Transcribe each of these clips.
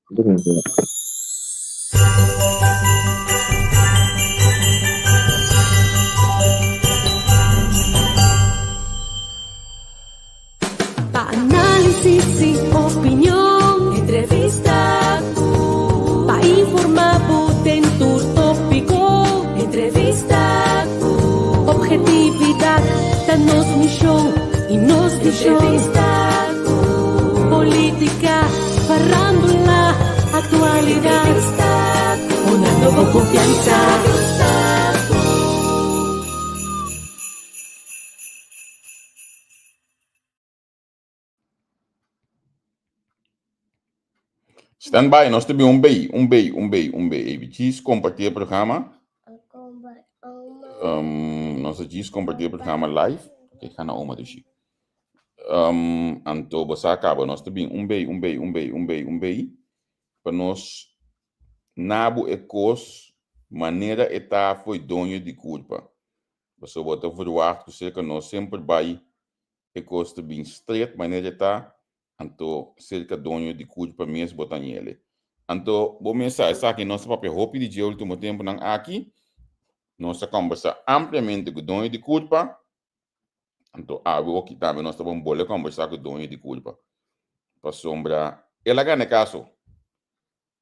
Análisis y opinión, entrevista, pa-informar en tu tópico, entrevista, objetividad, danos misión y nos entrevista, política, farándula, actualidad, una nueva confianza. Stand by, nós temos evitamos compartilhar o programa. Nós aqui compartilhar o programa live. Ok, gaan naar oma dus. Anto você acaba, nós temos para nós nabo ecos maneira eta foi dono de culpa. Você bota verwacht que cerca nós sempre vai ecos te bem straight maneira eta anto cerca dono de culpa mesmo botar nele. Anto bom mensagem aqui nosso papel hopi de último tempo nang aqui nós conversa ampliamente com dono de culpa. Anto algo que também nós estamos bole conversar com dono de culpa. Para sombra, ela ganha caso.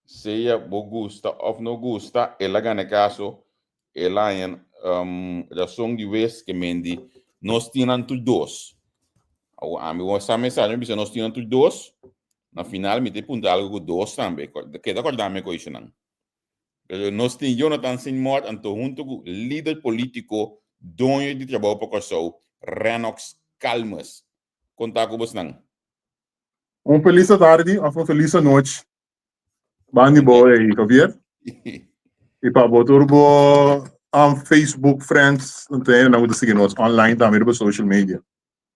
Seja gusta ou não gusta, ela ganha caso. Ela é razão de vez que mendi nós tínhamos tudo dois. A minha mensagem é que nós tínhamos tudo dois. Na final, me tem ponto algo com dois também. Queda acordar-me com isso não. Nós tínhamos Jonathan Seymour, então junto com o líder político, dono de trabalho para o Corso, Renox Calmas. Contar com você não. Feliz tarde, ou feliz noite. Bandi boy aí, tá vendo? E para botar Facebook friends, não tem nada de seguir nós online também no social media.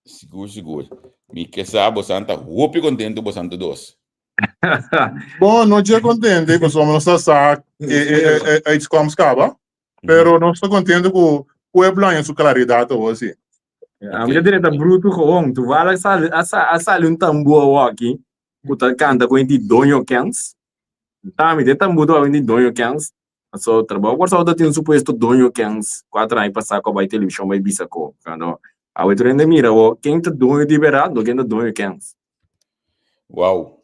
Seguro. Me que sabe você anda roupa contente você anda dois. Bom, não tinha contente, porque somos nossa sac e como escapa, pero não estou contente com o plano sua claridade hoje. A minha direita bruto com tu vai a sala tambor aqui, o canta com ente donho cans. Tá, me tambor do ente donho cans. So trabalho por só tem suposto donho cans, 4 anos passar com a televisão vai bisaco, quando a outra ainda mira o quem tá donho liberado, quem tá donho cans. Uau.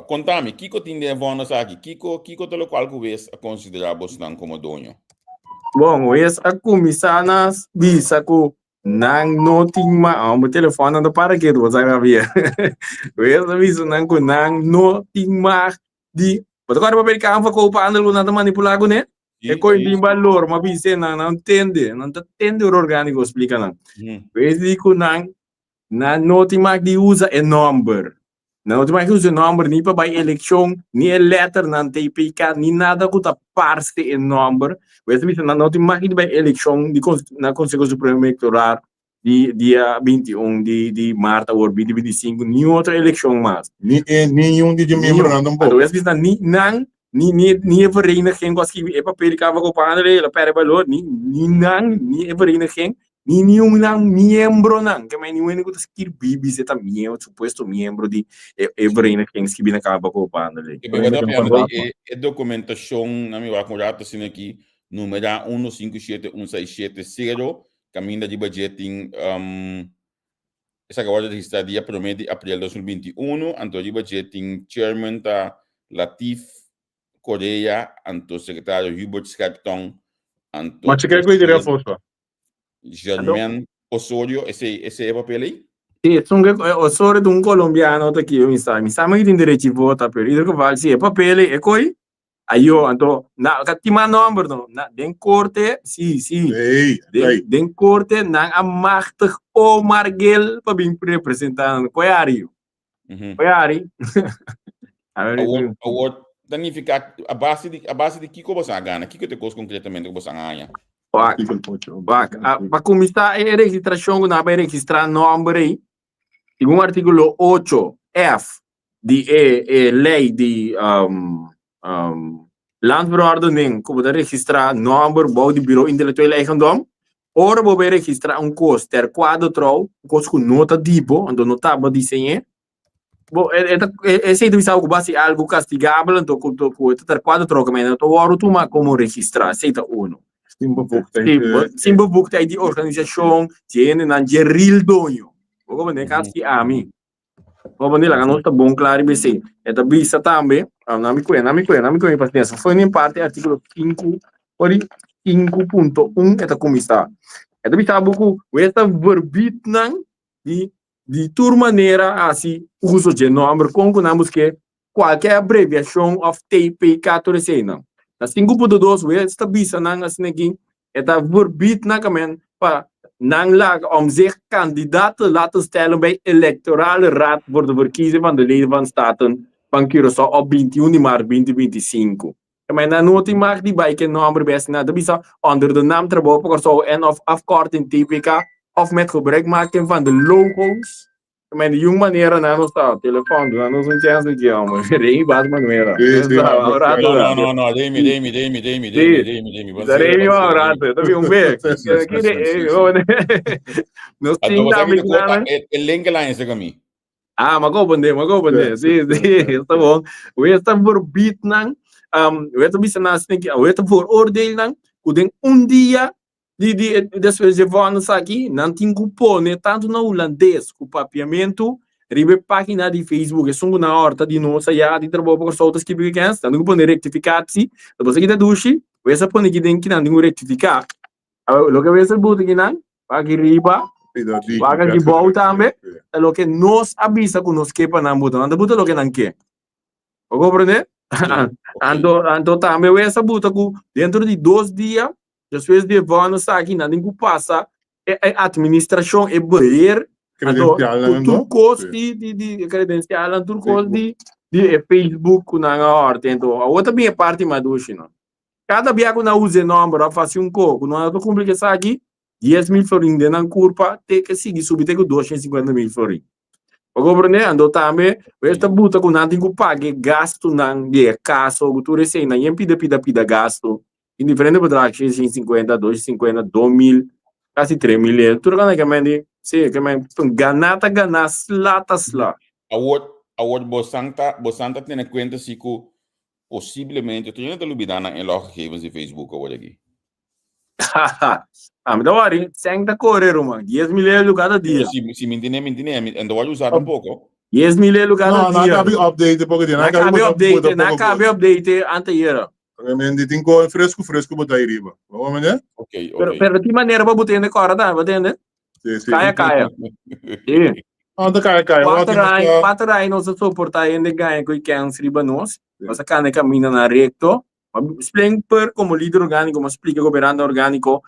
Contame, Kiko tem de vonos aqui. Kiko tolo qual que vês a considerar Bosnan como dono? Bom, vês a comissanas bisaco nang noting ma o telefone ando para que você vai ver. Vês a viso nang ko nang noting ma di. Mas agora para cá vamos ocupar ando nada manipular com né? É coisa de valor, mas você não entende o orgânico explica não. Vês dico nang na noting ma di usa é number. Na noting ma usa number ni para eleição, ni é letter não tem pica, ni nada que tá parte é number. Vês disso na noting ma di para eleição na Conselho Supremo Eleitoral dia 21 de março ou 2025, ni outra eleição mais. Nenhum de membro não pode. Vês disso ni vereniging was que é papel que vai ocupar ela para valor ni vereniging ni nenhum membro que mais nenhum que skir bibi se também é suposto membro de vereniging que vem acaba ocupar ali. E documentação na minha acurata assim aqui número 15716770 caminho de budgeting essa agora registrada dia 1 de abril de 2021 anto de budgeting chairman ta Latif Correia, anto secretário Hubert Skypton, anto... Mas você quer que eu diria a força? Germain Osorio, esse é o papel aí? Sim, Osorio de colombiano tá aqui, me sabe que tem direito de votar, pero isso que vale, se é papel aí, é coi? Aí eu, então, na catima number, não, na corte, sim, den corte, na a machtig Omar Gel, para vir representando, Coiari. Danificar a base de Kiko você ganha, Kiko te coisa concretamente que você ganha. Para começar a registração, na vai registrar nome aí, tem artículo 8F de lei de landverordening, como de registrar nome, bouw de bureau intelectueel eigendom, ora vou registrar costo ter quadro trouw, costo com nota tipo, onde notava desenho, Esse é algo base algo castigável, então ter quatro trocamentos, então o tu mas como registrar, aceita uno. Simba book de organização, tiene na geril donho. Como nem casti a mim. Como nem lá não está bom claro bem. Eta bisa também, não me conhece, paciência. Foi em parte artigo 5, ori 5.1 eta como está. Eta bisa buku, esta verbit nang de tour maneira assim uso de nome concordamos que qualquer abreviação of TPK to say não na 5.2 we esta bisa nang assim aqui eta verbit na kamen para nang lag om zich kandidaten laten stellen bij electorale raad voor de verkiezing van de leden van staten van Curaçao op 21 maart 2025. Maar na noti mag die bij geen nummer best na de bisa onder de naam Trabo Curaçao en of afkorting TPK of met gebruik maken van de logo's. Maar de jonge manier na nos tá telefoon, na nos een chance de jammer. Rei bas maneira. No, Demi. Rei o rato, tá bem bem. Nos tinha também nada. El link lá em mim. Ah, magobande. Sim, está bom. O está por bit nang, o está bisa na snake, o está por oordeel nang, o den dia después de anos aqui, não tem cupom, tanto no holandês, com papiamento, ribe página de Facebook, é uma horta de nossa, já de trabalho por soltas que pequenas, tanto cupom de rectificar-se, depois aqui da duche, essa põe aqui dentro que não tem que rectificar. O que vai ser bom aqui não, aqui riba, paga de volta também, é o que nos avisa que nos quepa na muda, não buta o que não quer. O compreende? Ando também essa buta que dentro de 2 dias depois de anos aqui, não tem que passar, a administração é banheiro, tudo custo de credencial, tudo custo de Facebook, na horta, então, a outra minha parte, mas não. Cada dia que não usa número, eu faço coco, não é complicado isso aqui, 10.000 florins de na curva, tem que seguir, subir, tem que 250.000 florins. O governo ando também, esta buta que não tem que pagar gasto, não é caso, o tu recém, não é pida gasto, em diferentes bedragos, 150, 250, 2.000, quase 3.000. Tudo que é ganata, slatas lá. Agora, Bosanta tem em conta se que possivelmente, eu tenho que olvidar em logos de Facebook agora aqui. Mas da hora, sem da correr, mano. 10.000 cada dia. Se me entender, ainda vai usar pouco. 10.000 cada dia. Não, cabe update, porque não cabe update anteira. Tem que fresco botar aí riba. Vamos ver? Ok. Pero de maneira para botar na cara, tá? Batendo? Sim. Caia. Sim. Anda, caia. Quatro aí não se suporta ainda ganha com câncer riba nós. Mas a cana caminha na recto. Explica como líder orgânico, como explica governante orgânico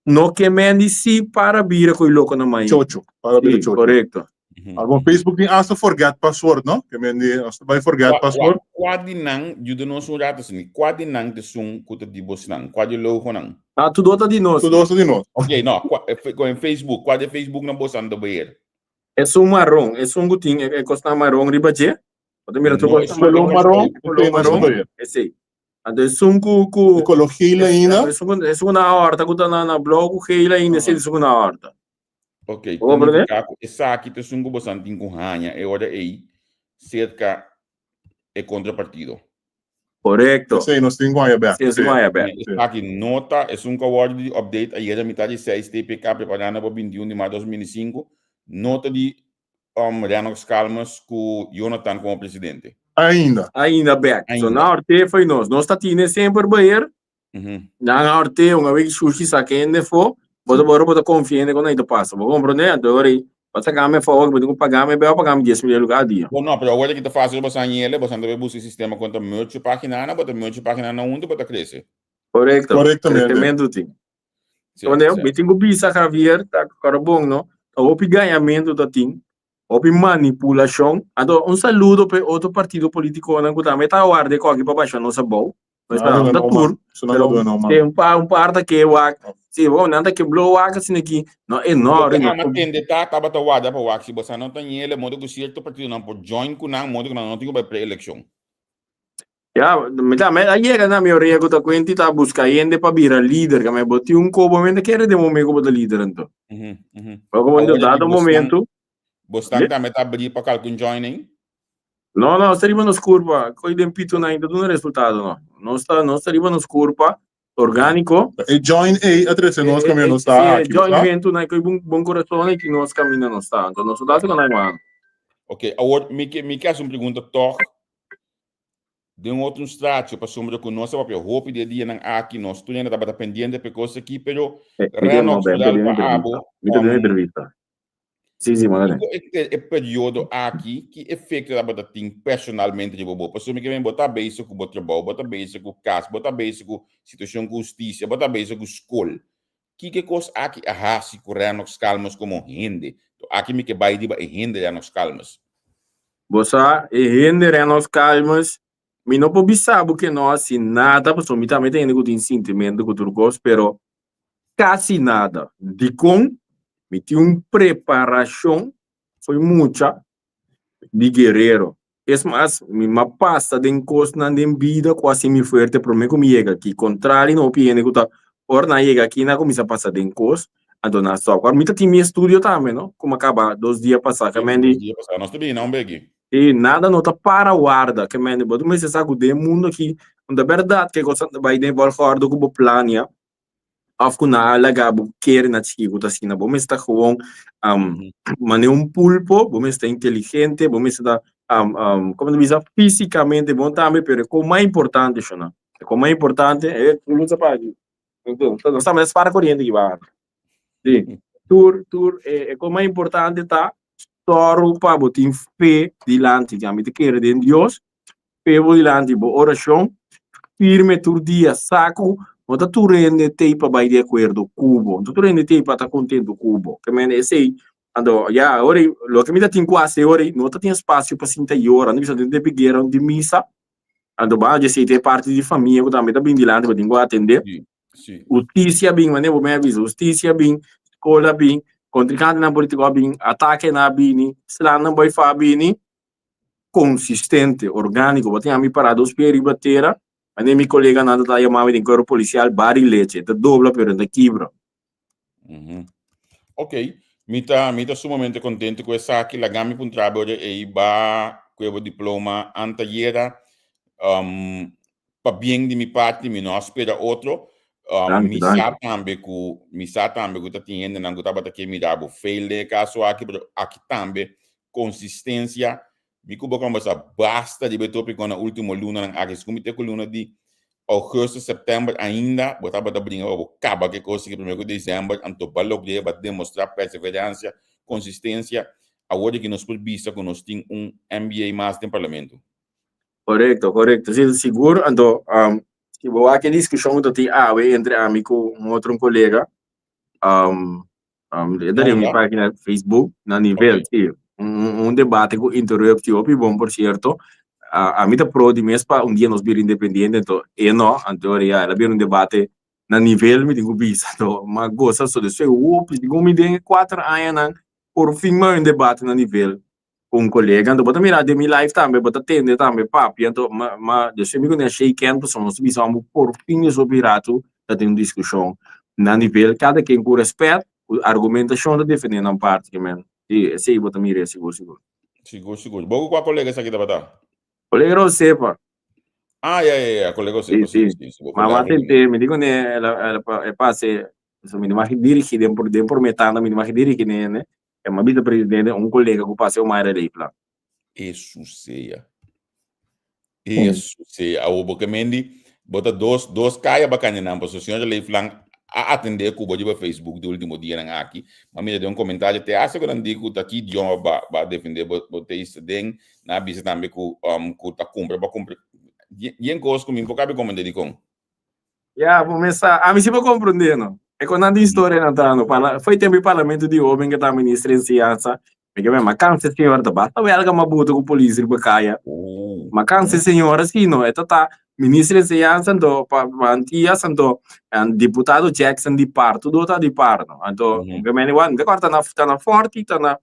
no que mendi si para vir com o louco na mãe. Chocho, para vir chocho. Correto. Algum Facebook tem hasta forget password, não? Que mendi hasta vai forget password. Quadi nang, judo no surata sini. Quadi nang de sung kuta di boss nang. Quadi logo nang. Ah, tudo outra de nós. Ok, não. Com Facebook, quadi Facebook não boss anda banheiro. É marrom, é gutinho, é costa marrom ribaje. Pode mirar tu marrom. Esse. Ando é cu ecologia ainda. É uma horta que tá na blog, que ainda se é uma horta. Ok, essa aqui tem um bastante com ranha, é hora aí, cerca é contrapartido. Correto. Sim, nós temos guaia aberto. Essa aqui nota, é um caward de update, aí era metade 6 TPK preparada para 21 de maio de 2005, nota de Renato Calmas com Jonathan como presidente. Ainda back. So na horte foi nós tá tine sempre banheiro. Na horte, uma vez sushi saquende fo, bota confiante quando ainda passa. Vou compreender, agora aí, passa game for, vou pagar 10.000 lugar dia. Bom, não, pero agora que tá fácil bastante ele, bastante bem buscar sistema quanto merch página, bota merch página na onde bota crescer. Corretamente. Quando eu tenho bisa Javier, tá cara bom, não? O ganhamento da tim. Opi manipulação. Ado saludo para outro partido político na que também tá guarda com aqui para baixo não sabou. Mas tá da tour. Tem um par que eu se vou nada que blow assim aqui. Não é enorme. Mas entende tá bata guarda para o se você não tem ele modo que certo partido não por join com não modo que não tem para pré-eleição. Mas aí na minha orelha que tá quente tá buscar gente para virar líder, que me botei um cobo momento que era de momento como líder então. Como no dado momento Bostan também tá abrir para calcun joining? Não, estaria nos curva. Coi dem pito na ainda do resultado, não. Não estaria nos curva orgânico. E join A, atrás nós caminho não está aqui, Join tá? vento na coi bom coração que nós caminha não está. Então nós dá que não é mano. Ok, agora me quer uma pergunta toch. De outro strato para sombra com nossa papel roupa de dia não aqui nós tu ainda tá pendente por coisa aqui, pero Não, bem, para abo. me deu entrevista. Sim, mano. É período aqui que efeito da bota tem personalmente de bobo. Pessoa que vem botar base com o trabalho, botar base com casa, botar base com situação com justiça, botar base com escola. Que coisa aqui a raça correr nos calmos como rende. Aqui me que vai de rende já nos calmos. Bossa, rende já nos calmos. Me não pode saber que nós se nada, pessoa me também tem um sentimento com tudo coisa, pero quase nada. De com me tinha uma preparação, foi muita, de guerreiro. É mais, me passa de coisa na vida quase me forte para mim como chega aqui. Contrário, não opinião que tá, ora chega aqui na começa a passar de coisa, então na só. Agora me tá tinha estúdio também, não? Como acaba 2 dias passar, que me dias passar, nós também não begi. E nada não tá para guarda, que me bodo mas essa de mundo aqui, onde a verdade que coisa vai de voltar do cubo plania. Af na alaga bu quer na chico tá assim, bom está gewoon mane pulpo, bom está inteligente, bom está como diz fisicamente bom também, pero o mais importante chama. O mais importante é não se pode. Então, nós estamos para corrente que vai. Sim. Tour é o mais importante tá toro para botar fé dilante, que a mim te quer de Deus, fé dilante, bo oração, firme todo dia, saco. Mas tu rende tempo para de acordo cubo, tu rende tempo para estar contente cubo. Que me sei, ando já agora lo que me dá tem quase agora não tem espaço para sinta hora, não precisa de pegar de missa, ando ba já sei ter parte de família que também tá bem dilante para tenho atender. Sim. Justiça bem, mas não me avisa, justiça bem, escola bem, contrincante na política bem, ataque na bem, slá na boy fa bem, consistente, orgânico, batem a mim parado os pés e bater. Mas meu colega nada tá chamando de corpo policial bari leche, tá dobla pero da quebra. Ok, me tá sumamente contente com essa aqui, la gami pun trabalho e ba com o diploma anterior, para bem de minha parte, me não espera outro. Me sabe também que tá tendo não tá bata que me dá o fail de caso aqui também consistência. Me cubo como essa basta de beto porque na última luna na área como te luna de agosto setembro ainda botava da brinca o caba que coisa que primeiro de dezembro anto balog de para demonstrar perseverança consistência agora que nós por vista que nós tem MBA mais no parlamento. Correto. Sim, seguro anto que vou aqui discussão do ti entre amigo outro colega daí minha página Facebook na nível debate com interruptivo bom por certo a mim tá pro de mês para dia nós vir independente então então ela vir debate na nível me digo bisa então mas gosta só de ser digo me tem 4 anos por fim mais debate na nível com colega então bota mirar de minha live também bota tende também papo então mas eu sempre quando achei que então nós bisamos por fim sobre rato da tem discussão na nível cada quem com respeito argumentação da defender na parte que men e sei bota mirar seguro. Bogo com a colega essa aqui da bata. Colega não sepa. Colega sepa. Sim. Mas tentei, me digo né, ela passe, isso me imagina dirigir por metade, me imagina dirigir né, é uma vice-presidente, colega que passe uma área ali lá. Isso seja, o porque mendi bota dois caia bacana na posição de lei flan a atender com o body Facebook do último dia na aqui, mas me deu comentário te acha que não digo tá aqui John ba defender botei isso den na bisa também com tá compra e em coisa comigo porque como ele com vou começar a mim se vou compreendendo é quando a história não tá no foi tempo parlamento de homem que tá ministro em ciência porque mesmo cansa senhora tá basta o ela mabuto com polícia para caia mas cansa senhora assim não é tá ministro de ciência do pantia santo deputado Jackson de par tudo tá de par não então que me wan de corta na forte tá na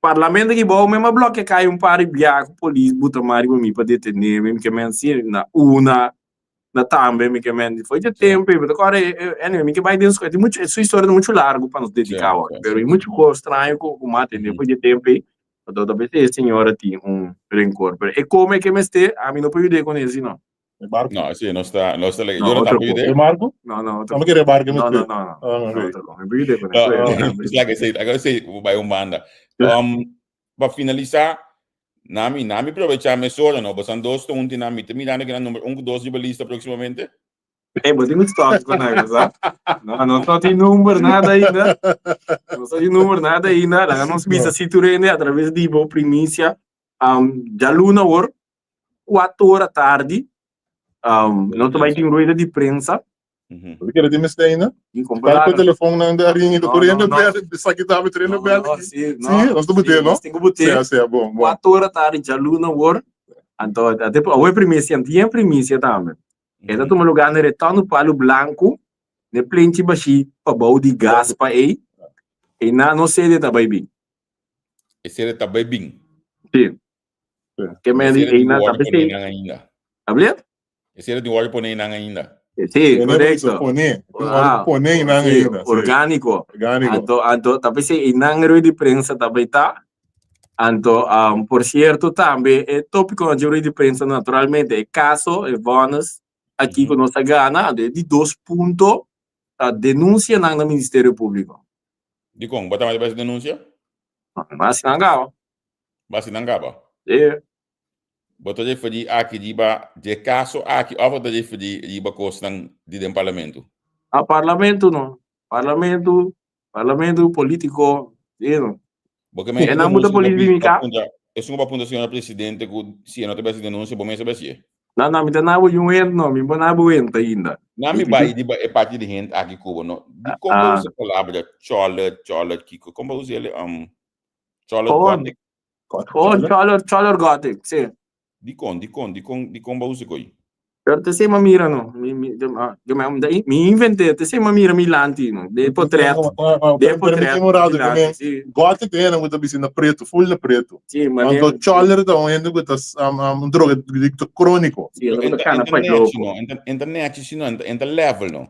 parlamento que bom mesmo bloque cai par e biaco polícia buta mari para mim para detener mesmo que me assim na na tambe, me que men, foi de tempo, mas agora, anyway, me que vai dentro, tem muito, sua história é muito largo para nos dedicar, mas muito coisa estranho com o mate, depois de tempo, toda vez a senhora tinha rancor, e como é que me este, a mim não pode ir com isso, não. No, sí, no está legal. No, Yo no otro tampoco É Marco? No, Não me querer barco, no, me It's like I gotta say, by Umbanda. Para finalizar, nami aprovechar me solo, no, pues son dos tontos, nami, te mirando que era número 1, 2 de lista próximamente. Mas tem muito estoque com nós, sabe? Não só tem número, nada ainda. Não só tem número, nada ainda. Lá não se visa cinturene através de boa primícia. Já luna hora, 4 horas tarde, nós também tem ruído de prensa. Eu quero dizer isso ainda. E Fala comparar. com o telefone na rinha do corrente, isso aqui estava treinando bem. Sim, nós estamos botando, não? Tem que botar. Sim, bom. 4 horas tarde, já luna hora. Então, até a primícia, tinha primícia também. Esta toma lugar no retorno palo branco, ne plente baixi para bau de gás para aí, e não sei de também bem. Esse era também bem. Sim. Que me diz aí na também ainda. Abre? Esse era de óleo por nem ainda. Sim, correto. Pone na ainda. Orgânico. Então, também se não de prensa também tá. Então, por certo, também é tópico de prensa naturalmente é caso, é bônus. Aqui com nossa gana de 2 pontos a denúncia no Ministério Público. De como? Bota mais denúncia? Mas não gava. Basta não gaba. É. Bota de fazer aqui de caso aqui, ou bota de fazer de costa de parlamento. A parlamento não. Parlamento político, não. Porque é na muita política. É uma ponta senhora presidente que se não tivesse denúncia, bom mês sabe. Não, me dá nada de não, me dá nada de ainda. Não me vai de parte de gente aqui Cuba, não. De como usa a palavra cholet, Kiko, como usa ele cholet gothic. Cholet gothic, sim. De como usa coi. Eu te sei mira não, me inventei, te sei mira milanti não, de portreto. Demorado também. Gothic é na muita piscina preto, full de preto. Sim, mas então choler então é um droga de crônico. Sim, não cana para louco. Internet não, enter level não.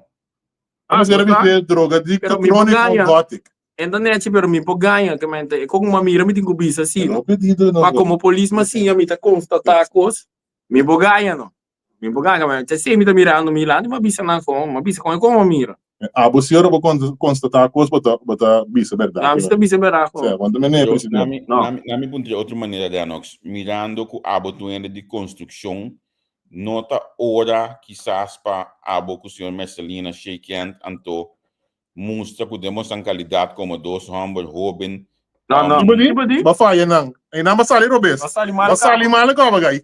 Mas era viver droga de crônico gothic. Internet pero me ganha, que mente, com uma mira me tem cubisa assim. Mas como polícia assim, me tá constatar coisas, me ganha não. Me ganha, mas se me tá mirando Milano, mas bisa não como mira. Ah, você era para constatar coisas, bota bisa verdade. Não, bisa verdade. Quando me nem presidente. Na minha ponto de outra maneira de anox, mirando com a botuenda de construção, nota hora quizás para a boca o senhor Messalina shake hand anto mostra que demonstram qualidade como dois Humber, Robin. Não. Ba falha não. E não basali robes. Basali mal como gai.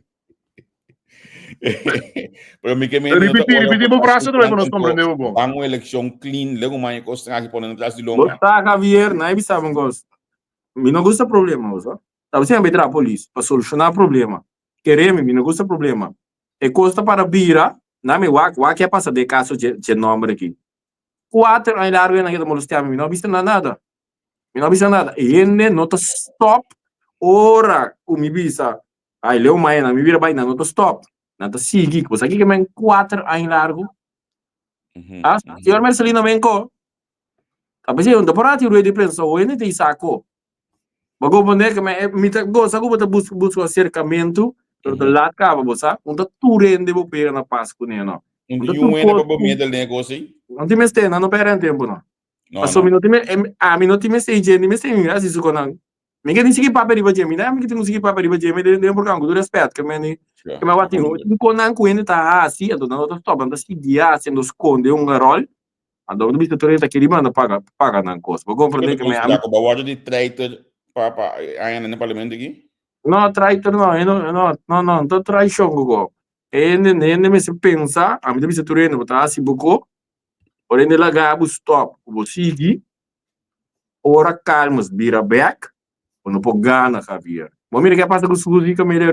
Pero me quedé repetir por braço também para nós compreender bom. Vamos uma eleição clean, logo mais costa aqui por atrás de longa. Tá Javier, não é bisa mangos. Me não gosta problema, usa. Tá você vai entrar a polícia para solucionar problema. Queremos, me não gosta problema. E costa para bira, na me wa que passa de caso de nome aqui. 4 anos largo na que molestar me não vista nada. Me não vista nada. E ele não tá stop ora o me visa. Aí leu mais na me vira vai não tá stop. Nada sigue, você aqui que men 4 anos largo. Senhor Marcelino Menco. Tapi sih untuk perhati udah di prensa, ini di saco. Bago bener que me tá gosta que você busca acercamento, do lado cá, você, untuk turen de bobeira na Páscoa, né, não. Um ano para bomber do negócio. Não tem mais tempo, não perde tempo, não. Passou minuto me sei gente, me sei assim isso quando. Me que tem que papel de bajem, né? Me que tem que papel de bajem, me deu por causa do respeito que me vai ter. Quando quando tá assim, então não tô topando assim dia, sendo esconde rol. Então do bicho torreta que manda paga na coisa. Vou compreender que me amigo. Como word de traitor para aí no parlamento aqui? Não, traitor não, tô traição go. Ele me se pensa, a mim bicho torreta botar assim buco. Porém ele gabo stop, vou seguir. Ora calmas, vira back. Não pode ganhar, Javier. Mas mira que passa com os músicos melhor,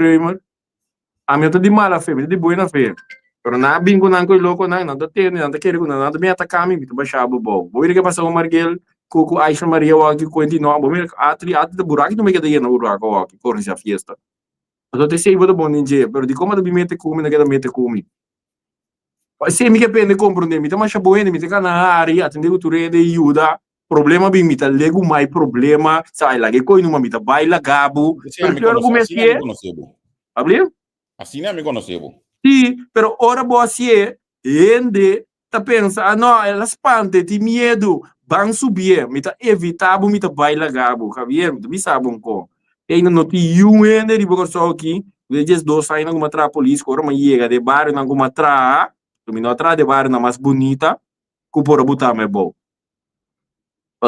a minha tá de mala fé, de boa fé. Pero na bingo não coi louco não tá tendo, não tá querendo, não tá me atacar me, tá baixar o bom. Mira que passa com o Marguel, com Aisha Maria aqui continua, mira atri de buraco não me queda aí na buraco aqui, corre essa festa. Então te sei vou bom ninja, pero de como de mete come na queda mete come. Se mi depende compreender, mi mas bueno, mi ka na área, atender o turno de ajuda. Problema bem, mi ta lego mais problema, sai lá que coi numa mi ta baila gabo. Pero pior como Assim não me é, conhecebo. abrir? Assim não me conhecebo. Sim, pero ora boa se ende tá pensa, ah não, ela espante, tem medo, vão subir, mi ta evitar, mi ta baila gabo, Javier, mi sabe um co. E ainda não tem ende de boca só aqui, desde dois saem alguma tra polícia, ora uma chega de bairro na alguma tra, mi não tra de bairro na mais bonita, que por botar me bom.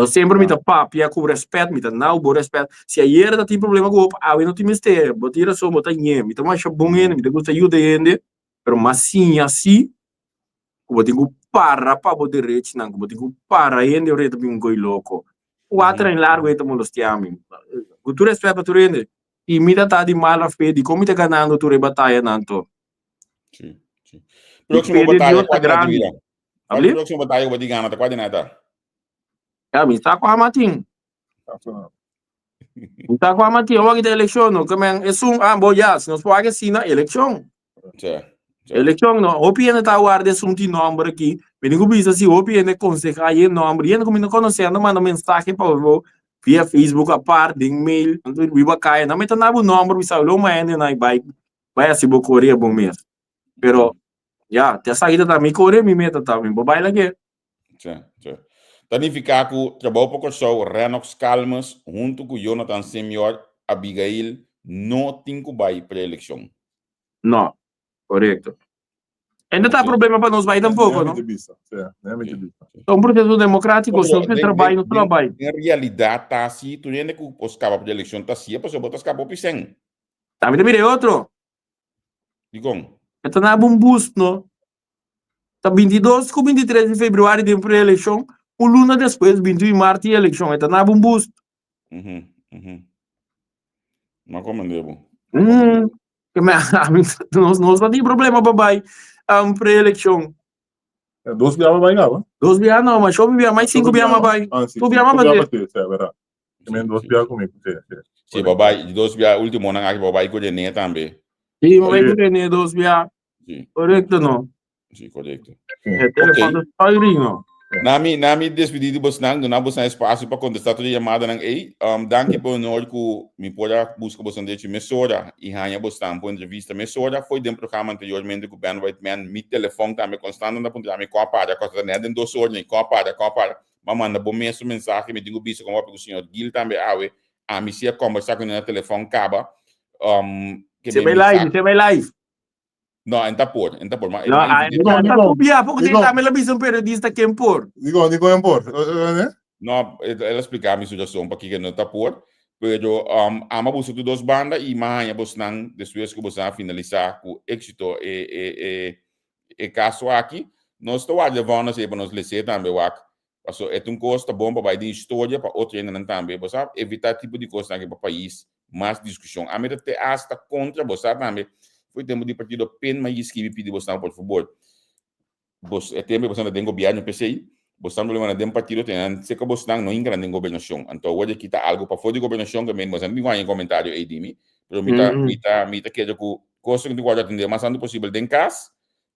Sempre me papia com respeito, me não bom respeito. Se a hierda tem problema com a não tem mistério, botira só botar nhe, me mais bom ende, me gusta ajuda ende, pero mas sim assim, eu tenho para poder reach não, eu tenho para ende eu reto bem goi louco. O outro em largo é também los tiami. Com tu respeito tu ende, e me tá de mal a fé, de como te ganhando tu rebatalha nanto. Sim, sim. Próxima batalha qual é a vida? A próxima batalha eu vou dizer nada, qual é nada? Ja, mi sta qua matin. Mi sta qua matin, wag ita eleksyon, no? Kamang esung boyas, nos pwage sina eleksyon. Eleksyon, no? Opi na tawar de sung ti number aqui. Pwede bisa si Opi na conseja yen number. Yan kung minconocendo, manda mensagem pa vo via Facebook a par, ding mail, anto viva kaya. Na may tanabo number, bisa ulo maende na ibay. Vai si bo Korea bom mês. Pero, ya, te saída da mi Korea, mi meta tá, mi babai lagi. Tja. Tanificar que o trabalho para o show Renox Calmas, junto com Jonathan Senior, Abigail, não tem que ir para a eleição. Não, correto. Ainda está problema para nós vai tampouco, não? É um processo democrático, se você trabalha no trabalho. Em realidade, está assim, tu nem que os cabos para a eleição está assim, a pessoa bota os cabos para o sem. Tá, me mire outro. Digam. Está na um boost, não? Tá 22 com 23 de fevereiro de pré-eleição. O luna depois, 21 de março, a eleição. Então, não um boost. Mas como é que nós não temos problema, babai. Pré-eleição. Dos biar vai ganhar, Dos biar não, mas eu biar mais 5 biar, babai. Tu biar mais bater. É verdade. Também dos biar comigo. Sim, babai. Dos biar, último, não é que babai com o também. Sim, babai com o dos biar. Correto, não? Sim, correto. É telefone do Paulinho. Na minha despedida, não há espaço para contestar toda a chamada. Danke por nós que me pode buscar bastante emissora e ganhar bastante por entrevista. Emissora foi dentro do programa anteriormente com o Ben Whiteman. Meu telefone também constante na ponta me coapara, costa nem dentro do sonho, coapara. Mas manda bom mensagem, me digo bicho como o senhor Gil também a me se conversar com o telefone acaba. Você vai live. Não, ainda por. Mas não copiar, porque tem também a visão periodista que é por. Digo é por, né? Não, ela explicar a minha situação para que não está por. Pero ama buscar duas bandas e manhã buscando depois que você finalizar com êxito e caso aqui, nós estamos levando para nós ler também o porque é custo bom para a história para outro ainda também, você evitar tipo de coisa aqui para o país, mais discussão. A mim até hasta contra você também. Foi tempo de partido pen mas escrevi pedir você por favor. Você é tempo você tem governo PCI, você não leva nem partido tem, se que você não entra em governação. Então hoje aqui tá algo para fora de governação que mesmo você não vai em comentário aí de mim, pero mita que eu coisa que guarda atender mas quando possível em casa.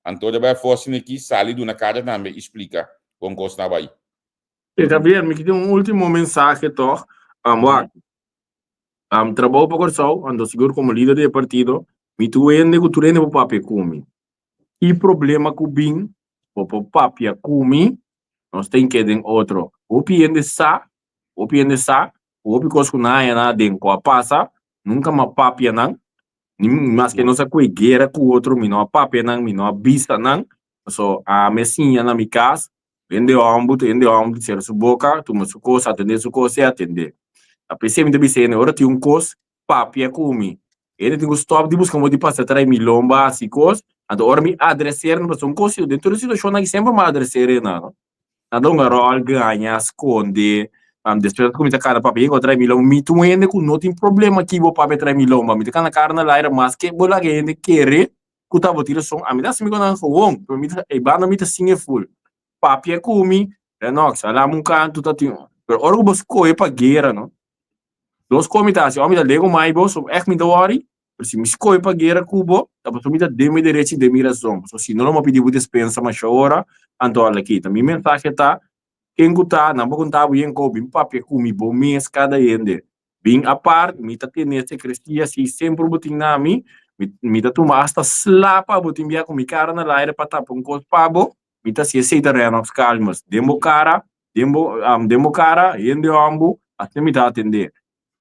Então já vai força aqui sali de uma cara também explica com coisa vai. Javier, me queria último mensagem toch. Trabalho para Corsol, ando seguro como líder de partido. Mi tu ende ku turende po papia kumi. E problema ku bing po papia kumi, nós tem que den outro. Opi ende sa, opi kos ku na den ko passa, nunca ma papia nang. Mas que nós a guerra ku outro, mi no papia nang, mi no vista nang. So a mesinha na mi casa, ende ombu, ser su boca, tu ma su cosa, atender. A PC mi debi sene, ora ti un cos papia kumi. Ele tem que stop de buscar de passar atrás milhão básicos, então ora me adresser não são coisas dentro da situação que sempre me adresser não. Nada um rol ganha, esconde, depois como está cara para pegar atrás milhão, me tu ainda com não tem problema aqui vou para atrás milhão, mas me tá na cara na laira mas que bola que ainda querer, que tá botando som, a me dá se me quando não para me e banda me tá sim full. Papia comi, Renox, lá um canto tá tinha. Pero ora o busco é para guerra, não? Dos comitas, homem da lego mais bo, so echt me doari, se me escolhe para guerra cubo, Tapos sumita demi direito demi razão. So se não pedir bu dispensa mas hora, anto ala kita. Mi mensagem tá quem guta na bo conta bien ko bim papi ku mi bo mes cada ende. Bem a parte, mi tá tendo esse crescia se sempre botin na mi tá tuma hasta slapa botin bia com mi cara na laire para tá pon cos pabo, mi tá se aceita renox calmas. Demo cara, ende ambu, até mi tá atender.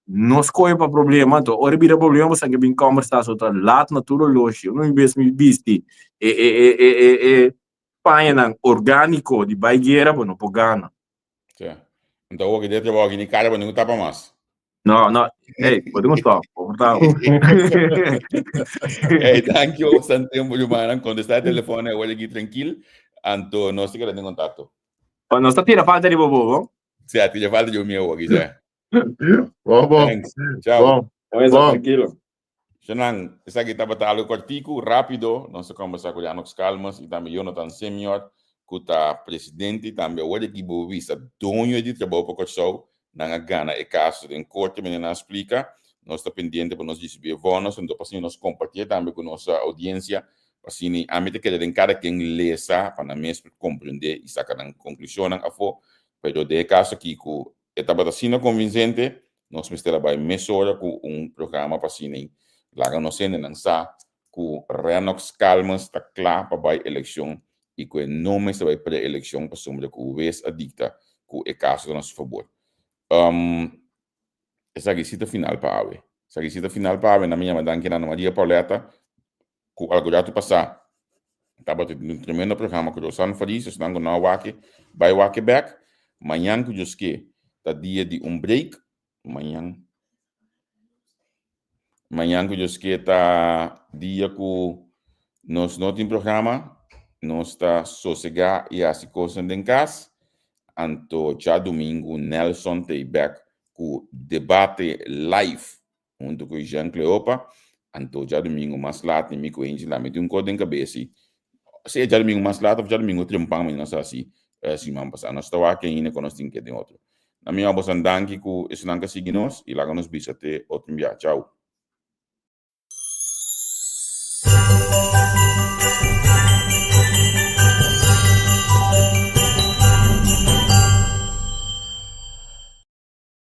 Não escolhe para problema, então, ora vira problema, você tem que conversar sobre lá na tudo loja, não investe me bisti, panha orgânico de baigueira, bom, não pogana. Sim. Então, o que deve ter alguém cara, mas não tapa mais. Não, ei, podemos só, confortável. Hey, thank you, Santempo Lumana, quando está o telefone, eu olho aqui tranquilo, então, nós temos que ter contato. Não está tira falta de bobo, Sim, a tia falta de um meu aqui, já. Bom. Thanks. Tchau. Bom. Tranquilo. Senang, essa aqui está batendo cortico, rápido, nós conversar com o Janox Calmas e também Jonathan Senior, que está presidente, também o que vou vista dono de trabalho para o show, na Gana e caso em corte, menina explica, nós está pendente para nós distribuir vonos, então assim nós compartilhar também com nossa audiência, assim a mim que em cada quem lesa para mesmo compreender e sacar a conclusão a fo, pero de caso aqui que estava assim convincente, nós me estela vai mesora com programa para assim lá nós ainda não sa que Renox Calmas está claro para a eleição e que não me vai pré-eleição para sombra que o vez adicta que é caso a nosso favor. Essa visita final para a essa visita final para a na minha madame na Maria Pauleta que algo já tu passar estava um tremendo programa que o San Feliz estão com nós aqui vai aqui back amanhã que eu que tá dia de break amanhã que eu que tá dia que nós não tem programa nós está sossegar e as coisas em casa anto já domingo Nelson tem back com debate live junto com Jean Cleopa anto já domingo mais late me conhece lá me tem código em cabeça se já domingo mais late já domingo trimpang mas assim se man passar nós está aqui ainda com nós tem que ter outro na minha boa danke que isso não conseguimos e lá nos bisate outro dia tchau